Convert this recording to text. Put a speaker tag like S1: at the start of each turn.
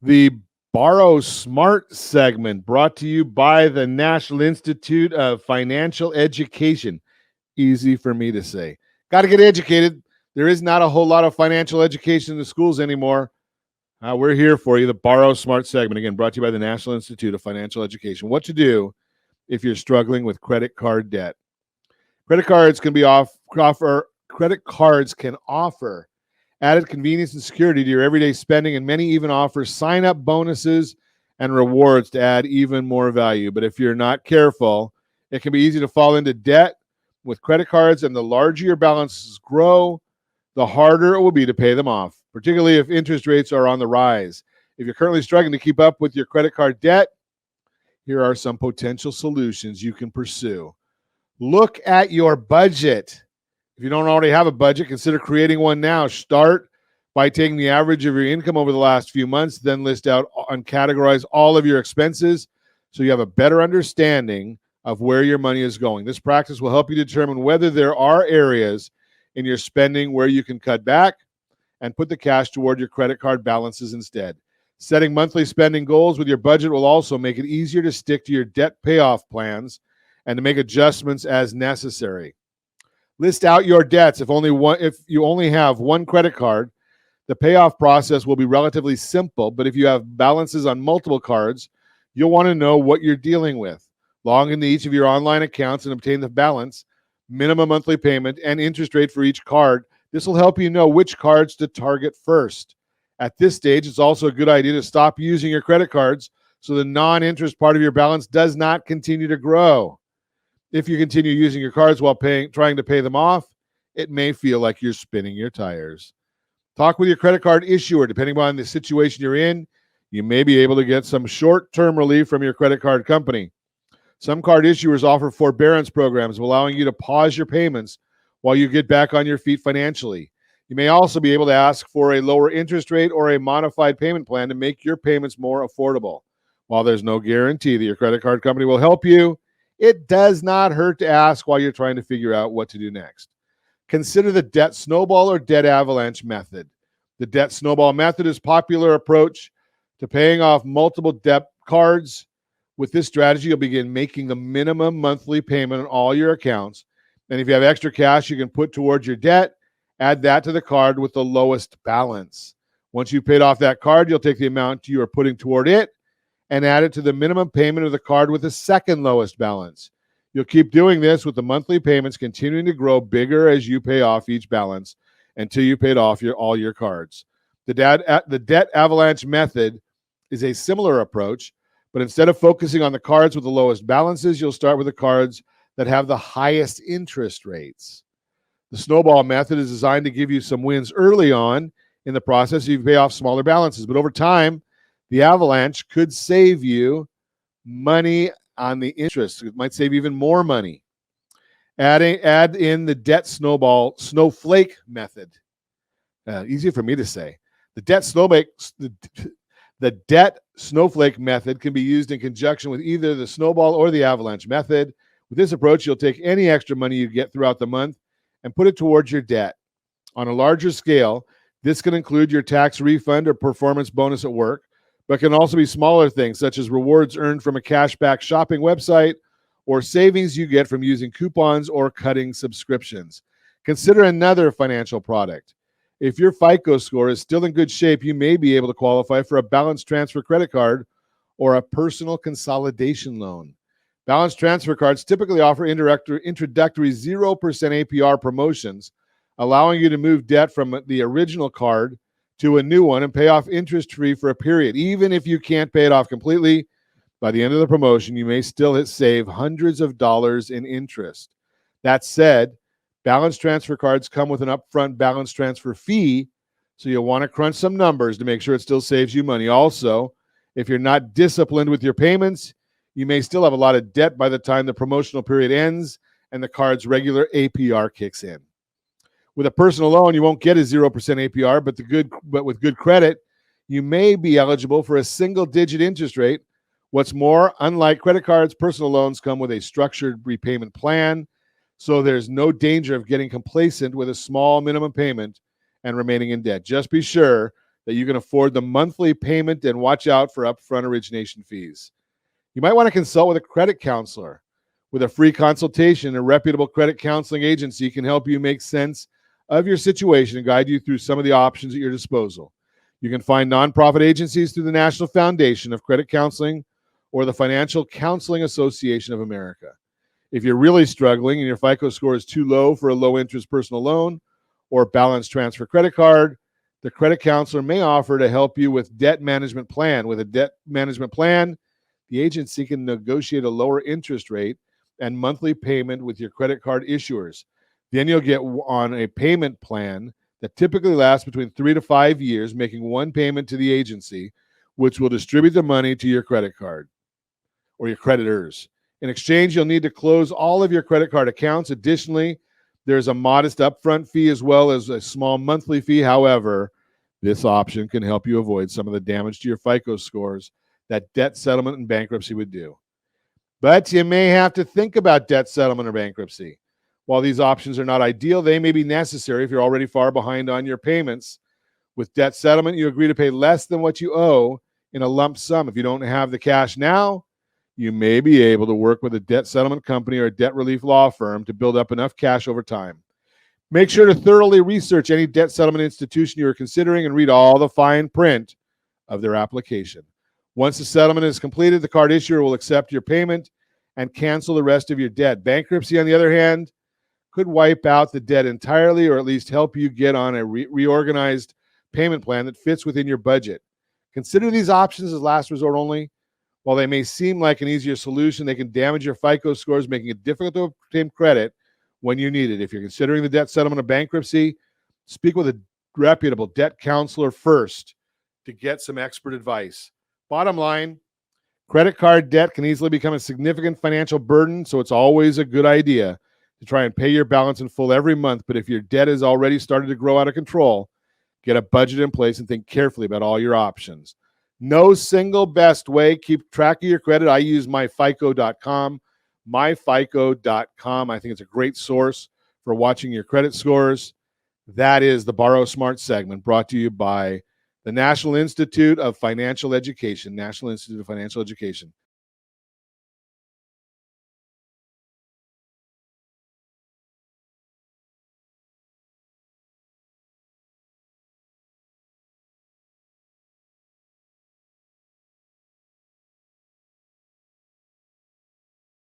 S1: The Borrow Smart segment brought to you by the National Institute of Financial Education. Easy for me to say. Got to get educated. There is not a whole lot of financial education in the schools anymore. We're here for you. The Borrow Smart segment, again, brought to you by the National Institute of Financial Education. What to do if you're struggling with credit card debt. Credit cards can offer added convenience and security to your everyday spending, and many even offer sign-up bonuses and rewards to add even more value. But if you're not careful, it can be easy to fall into debt with credit cards, and the larger your balances grow, the harder it will be to pay them off, particularly if interest rates are on the rise. If you're currently struggling to keep up with your credit card debt, here are some potential solutions you can pursue. Look at your budget. If you don't already have a budget, consider creating one now. Start by taking the average of your income over the last few months, then list out and categorize all of your expenses so you have a better understanding of where your money is going. This practice will help you determine whether there are areas in your spending where you can cut back and put the cash toward your credit card balances instead. Setting monthly spending goals with your budget will also make it easier to stick to your debt payoff plans and to make adjustments as necessary. List out your debts. If you only have one credit card, the payoff process will be relatively simple, but if you have balances on multiple cards, you'll want to know what you're dealing with. Log into each of your online accounts and obtain the balance, minimum monthly payment, and interest rate for each card. This will help you know which cards to target first. At this stage, it's also a good idea to stop using your credit cards so the non-interest part of your balance does not continue to grow. If you continue using your cards while trying to pay them off, it may feel like you're spinning your tires. Talk with your credit card issuer. Depending on the situation you're in, you may be able to get some short-term relief from your credit card company. Some card issuers offer forbearance programs, allowing you to pause your payments while you get back on your feet financially. You may also be able to ask for a lower interest rate or a modified payment plan to make your payments more affordable. While there's no guarantee that your credit card company will help you, it does not hurt to ask while you're trying to figure out what to do next. Consider the debt snowball or debt avalanche method. The debt snowball method is a popular approach to paying off multiple debt cards. With this strategy, you'll begin making the minimum monthly payment on all your accounts. And if you have extra cash you can put towards your debt, add that to the card with the lowest balance. Once you've paid off that card, you'll take the amount you are putting toward it and add it to the minimum payment of the card with the second lowest balance. You'll keep doing this with the monthly payments continuing to grow bigger as you pay off each balance until you paid off all your cards. The debt avalanche method is a similar approach, but instead of focusing on the cards with the lowest balances, you'll start with the cards that have the highest interest rates. The snowball method is designed to give you some wins early on in the process so you pay off smaller balances, but over time, the avalanche could save you money on the interest. It might save even more money. Add in the debt snowflake method. Easy for me to say. The debt snowflake method can be used in conjunction with either the snowball or the avalanche method. With this approach, you'll take any extra money you get throughout the month and put it towards your debt. On a larger scale, this can include your tax refund or performance bonus at work, but can also be smaller things such as rewards earned from a cashback shopping website or savings you get from using coupons or cutting subscriptions. Consider another financial product. If your FICO score is still in good shape, you may be able to qualify for a balance transfer credit card or a personal consolidation loan. Balance transfer cards typically offer introductory 0% APR promotions, allowing you to move debt from the original card to a new one and pay off interest-free for a period. Even if you can't pay it off completely, by the end of the promotion, you may still save hundreds of dollars in interest. That said, balance transfer cards come with an upfront balance transfer fee, so you'll want to crunch some numbers to make sure it still saves you money. Also, if you're not disciplined with your payments, you may still have a lot of debt by the time the promotional period ends and the card's regular APR kicks in. With a personal loan, you won't get a 0% APR, but with good credit, you may be eligible for a single-digit interest rate. What's more, unlike credit cards, personal loans come with a structured repayment plan, so there's no danger of getting complacent with a small minimum payment and remaining in debt. Just be sure that you can afford the monthly payment and watch out for upfront origination fees. You might want to consult with a credit counselor. With a free consultation, a reputable credit counseling agency can help you make sense of your situation and guide you through some of the options at your disposal. You can find nonprofit agencies through the National Foundation of Credit Counseling or the Financial Counseling Association of America. If you're really struggling and your FICO score is too low for a low-interest personal loan or balance transfer credit card, the credit counselor may offer to help you with debt management plan. With a debt management plan, the agency can negotiate a lower interest rate and monthly payment with your credit card issuers. Then you'll get on a payment plan that typically lasts between 3 to 5 years, making one payment to the agency, which will distribute the money to your credit card or your creditors. In exchange, you'll need to close all of your credit card accounts. Additionally, there's a modest upfront fee as well as a small monthly fee. However, this option can help you avoid some of the damage to your FICO scores that debt settlement and bankruptcy would do. But you may have to think about debt settlement or bankruptcy. While these options are not ideal, they may be necessary if you're already far behind on your payments. With debt settlement, you agree to pay less than what you owe in a lump sum. If you don't have the cash now, you may be able to work with a debt settlement company or a debt relief law firm to build up enough cash over time. Make sure to thoroughly research any debt settlement institution you are considering and read all the fine print of their application. Once the settlement is completed, the card issuer will accept your payment and cancel the rest of your debt. Bankruptcy, on the other hand, could wipe out the debt entirely or at least help you get on a reorganized payment plan that fits within your budget. Consider these options as last resort only. While they may seem like an easier solution, they can damage your FICO scores, making it difficult to obtain credit when you need it. If you're considering the debt settlement of bankruptcy, speak with a reputable debt counselor first to get some expert advice. Bottom line, credit card debt can easily become a significant financial burden, so it's always a good idea to try and pay your balance in full every month. But if your debt has already started to grow out of control, get a budget in place and think carefully about all your options. No single best way. Keep track of your credit. I use myfico.com. Myfico.com. I think it's a great source for watching your credit scores. That is the Borrow Smart segment brought to you by the National Institute of Financial Education. National Institute of Financial Education.